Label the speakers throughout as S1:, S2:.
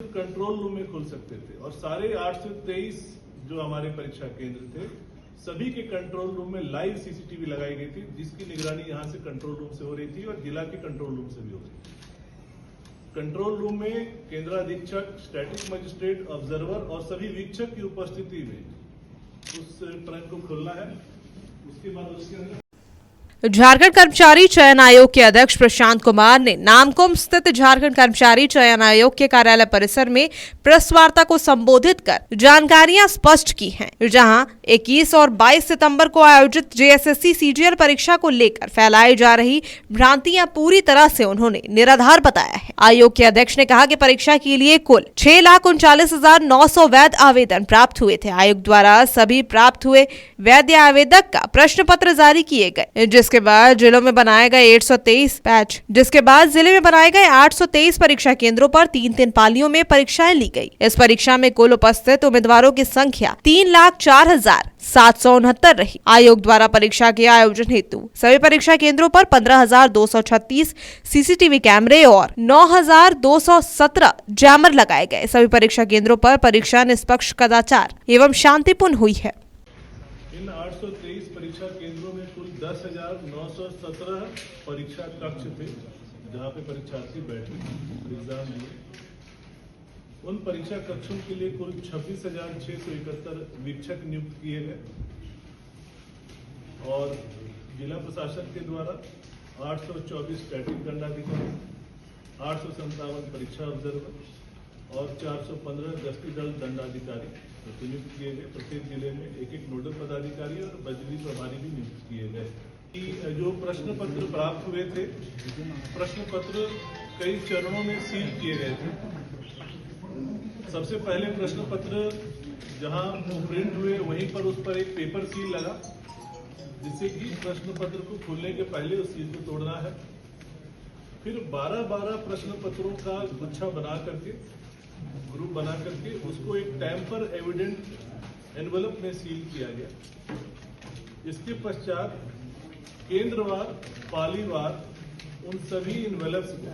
S1: Control room में खुल सकते थे और सारे 823 जो हमारे परीक्षा केंद्र थे सभी के कंट्रोल रूम में लाइव सीसीटीवी लगाई गई थी, जिसकी निगरानी यहां से कंट्रोल रूम से हो रही थी और जिला के कंट्रोल रूम से भी हो रही थी। कंट्रोल रूम में केंद्राधीक्षक, स्टैटिक मजिस्ट्रेट, ऑब्जर्वर और सभी वीक्षक की उपस्थिति में उस ट्रंक को खोलना है। उसके बाद उसके अंदर
S2: झारखंड कर्मचारी चयन आयोग के अध्यक्ष प्रशांत कुमार ने नामकुम स्थित झारखंड कर्मचारी चयन आयोग के कार्यालय परिसर में प्रेस वार्ता को संबोधित कर जानकारियां स्पष्ट की हैं, जहां 21 और 22 सितंबर को आयोजित जेएसएससी सीजीएल परीक्षा को लेकर फैलाई जा रही भ्रांतियां पूरी तरह से उन्होंने निराधार बताया है। आयोग के अध्यक्ष ने कहा कि परीक्षा के लिए कुल 6,39,900 वैध आवेदन प्राप्त हुए थे। आयोग द्वारा सभी प्राप्त हुए वैध आवेदक का प्रश्न पत्र जारी किए गए, जिसके बाद जिलों में बनाए गए 823 बैच, जिसके बाद जिले में बनाए गए 823 परीक्षा केंद्रों पर 3-3 पालियों में परीक्षाएं ली गई। इस परीक्षा में कुल उपस्थित उम्मीदवारों की संख्या 3,04,769 रही। आयोग द्वारा परीक्षा के आयोजन हेतु सभी परीक्षा केंद्रों पर 15,236 सीसीटीवी कैमरे और 9,217 जैमर लगाए गए। सभी परीक्षा केंद्रों पर परीक्षा निष्पक्ष, कदाचार एवं शांतिपूर्ण हुई है।
S1: इन 823 परीक्षा केंद्रों में कुल 10,917 परीक्षा कक्ष थे, जहां पे परीक्षार्थी बैठे एग्जाम दिए। उन परीक्षा कक्षों के लिए कुल 26,671 वीक्षक नियुक्त किए गए और जिला प्रशासन के द्वारा 824 स्टैटिक दंडाधिकारी, 857 परीक्षा ऑब्जर्वर और 415 गश्ती दल दंडाधिकारी नियुक्त किए गए। प्रत्येक जिले में एक नोडल पदाधिकारी और बजरी प्रभारी भी नियुक्त किए गए। जो प्रश्न पत्र प्राप्त हुए थे, प्रश्न पत्र कई चरणों में सील किए गए थे। सबसे पहले प्रश्न पत्र जहां प्रिंट हुए वहीं पर उस पर एक पेपर सील लगा, जिससे कि प्रश्न पत्र को खोलने के पहले उस सील को तोड़ना है। फिर 12 प्रश्न पत्रों का गुच्छा बना करके, ग्रुप बना करके उसको एक टैंपर एविडेंट एनवलप में सील किया गया। इसके पश्चात केंद्रवार, पालीवार उन सभी एनवलप्स को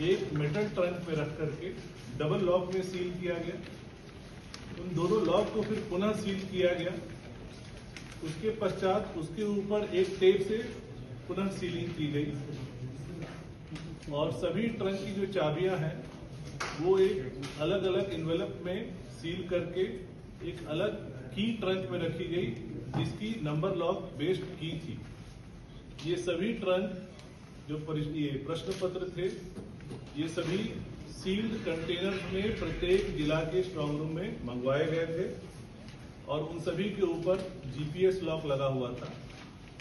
S1: एक मेटल ट्रंक में रख करके डबल लॉक में सील किया गया। उन दोनों लॉक को फिर पुनः सील किया गया। उसके पश्चात उसके ऊपर एक टेप से पुनः सीलिंग की गई और सभी ट्रंक की जो चाबियां हैं वो एक अलग अलग एनवेलप में सील करके एक अलग की ट्रंक में रखी गई, जिसकी नंबर लॉक बेस्ड की थी। ये सभी ट्रंक जो ये प्रश्न पत्र थे, ये सभी सील्ड कंटेनर्स में प्रत्येक जिला के स्ट्रांग रूम में मंगवाए गए थे और उन सभी के ऊपर जीपीएस लॉक लगा हुआ था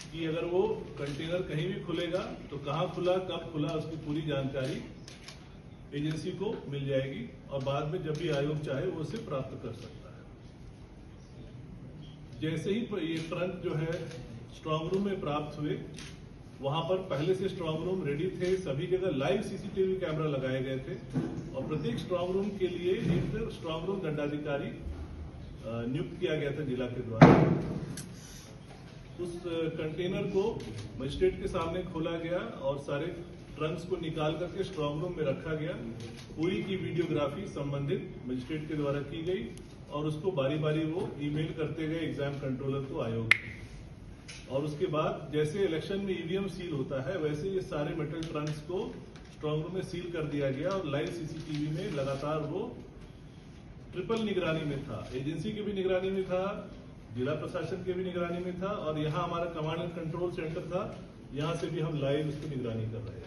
S1: कि अगर वो कंटेनर कहीं भी खुलेगा तो कहाँ खुला, कब खुला, उसकी पूरी जानकारी एजेंसी को मिल जाएगी और बाद में जब भी आयोग चाहे वो उसे प्राप्त कर सकता है। जैसे ही ये ट्रंक जो है स्ट्रांग रूम में प्राप्त हुए, वहां पर पहले से स्ट्रांग रूम रेडी थे, सभी जगह लाइव सीसीटीवी कैमरा लगाए गए थे और प्रत्येक स्ट्रांग रूम के लिए एक स्ट्रांग रूम दंडाधिकारी नियुक्त किया गया था जिला के द्वारा। उस कंटेनर को मजिस्ट्रेट के सामने खोला गया और सारे ट्रंक्स को निकाल करके स्ट्रांग रूम में रखा गया। पूरी की वीडियोग्राफी संबंधित मजिस्ट्रेट के द्वारा की गई और उसको बारी बारी वो ईमेल करते गए एग्जाम कंट्रोलर को, आयोग। और उसके बाद जैसे इलेक्शन में ईवीएम सील होता है, वैसे ये सारे मेटल ट्रंक्स को स्ट्रांग रूम में सील कर दिया गया और लाइव सीसीटीवी में लगातार वो ट्रिपल निगरानी में था। एजेंसी की भी निगरानी में था, जिला प्रशासन की भी निगरानी में था और यहाँ हमारा कमांड एंड कंट्रोल सेंटर था, यहाँ से भी हम लाइव इसकी निगरानी कर रहे हैं।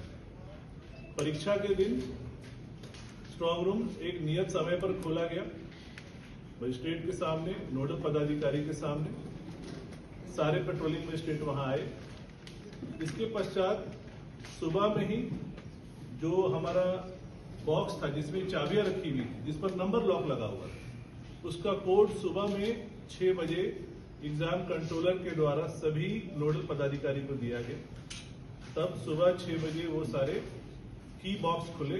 S1: परीक्षा के दिन स्ट्रांग रूम एक नियत समय पर खोला गया, मजिस्ट्रेट के सामने, नोडल पदाधिकारी के सामने, सारे पेट्रोलिंग मजिस्ट्रेट वहां आए। इसके पश्चात सुबह में ही जो हमारा बॉक्स था जिसमें चाबियां रखी हुई थी, जिस पर नंबर लॉक लगा हुआ था, उसका कोड सुबह में 6 बजे एग्जाम कंट्रोलर के द्वारा सभी नोडल पदाधिकारी को दिया गया। तब सुबह 6 बजे वो सारे की बॉक्स खुले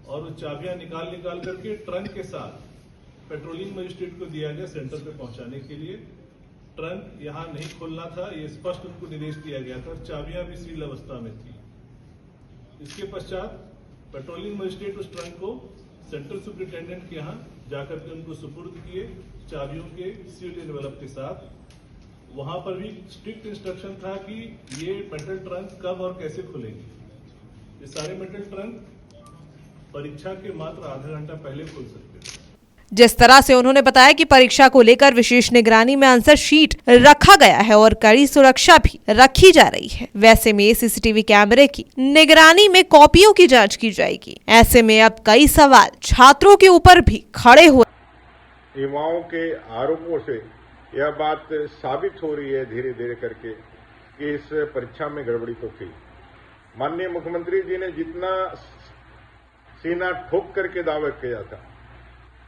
S1: और वो चाबियां निकाल करके ट्रंक के साथ पेट्रोलिंग मजिस्ट्रेट को दिया गया सेंटर पे पहुंचाने के लिए। ट्रंक यहां नहीं खोलना था, ये स्पष्ट उनको निर्देश दिया गया था और चाबियां भी सील अवस्था में थी। इसके पश्चात पेट्रोलिंग मजिस्ट्रेट उस ट्रंक को सेंट्रल सुपरिटेंडेंट के यहाँ जाकर के उनको सुपुर्द किए चाबियों के सील्ड एनवेलप के साथ। वहां पर भी स्ट्रिक्ट इंस्ट्रक्शन था कि ये मेटल ट्रंक कब और कैसे खुलेंगे। ये सारे मेटल ट्रंक परीक्षा के मात्र आधा घंटा पहले खुल सकते थे।
S2: जिस तरह से उन्होंने बताया कि परीक्षा को लेकर विशेष निगरानी में आंसर शीट रखा गया है और कड़ी सुरक्षा भी रखी जा रही है, वैसे में सीसीटीवी कैमरे की निगरानी में कॉपियों की जांच की जाएगी। ऐसे में अब कई सवाल छात्रों के ऊपर भी खड़े हुए।
S3: युवाओं के आरोपों से यह बात साबित हो रही है धीरे धीरे करके कि इस परीक्षा में गड़बड़ी तो थी। माननीय मुख्यमंत्री जी ने जितना सीना ठोक करके दावा किया था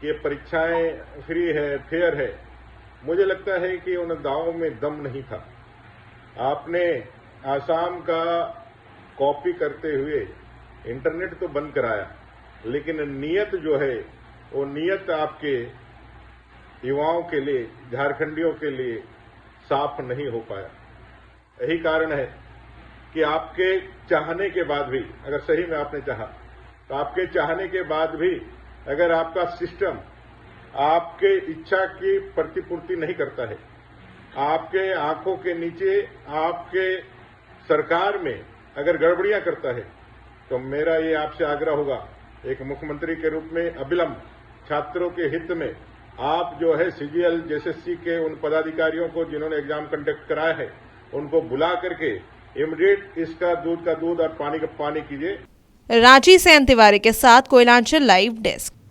S3: कि ये परीक्षाएं फ्री है, फेयर है, मुझे लगता है कि उन दावों में दम नहीं था। आपने आसाम का कॉपी करते हुए इंटरनेट तो बंद कराया, लेकिन नियत जो है वो नियत आपके युवाओं के लिए, झारखंडियों के लिए साफ नहीं हो पाया। यही कारण है कि आपके चाहने के बाद भी, अगर सही में आपने चाहा, तो आपके चाहने के बाद भी अगर आपका सिस्टम आपके इच्छा की प्रतिपूर्ति नहीं करता है, आपके आंखों के नीचे आपके सरकार में अगर गड़बड़ियां करता है, तो मेरा ये आपसे आग्रह होगा, एक मुख्यमंत्री के रूप में अविलंब छात्रों के हित में आप जो है सीजीएल जेएसएससी के उन पदाधिकारियों को जिन्होंने एग्जाम कंडक्ट कराया है, उनको बुला करके इमीडिएट इसका दूध का दूध और पानी का पानी कीजिए।
S2: रांची से तिवारी के साथ कोयलांचल लाइव डेस्क।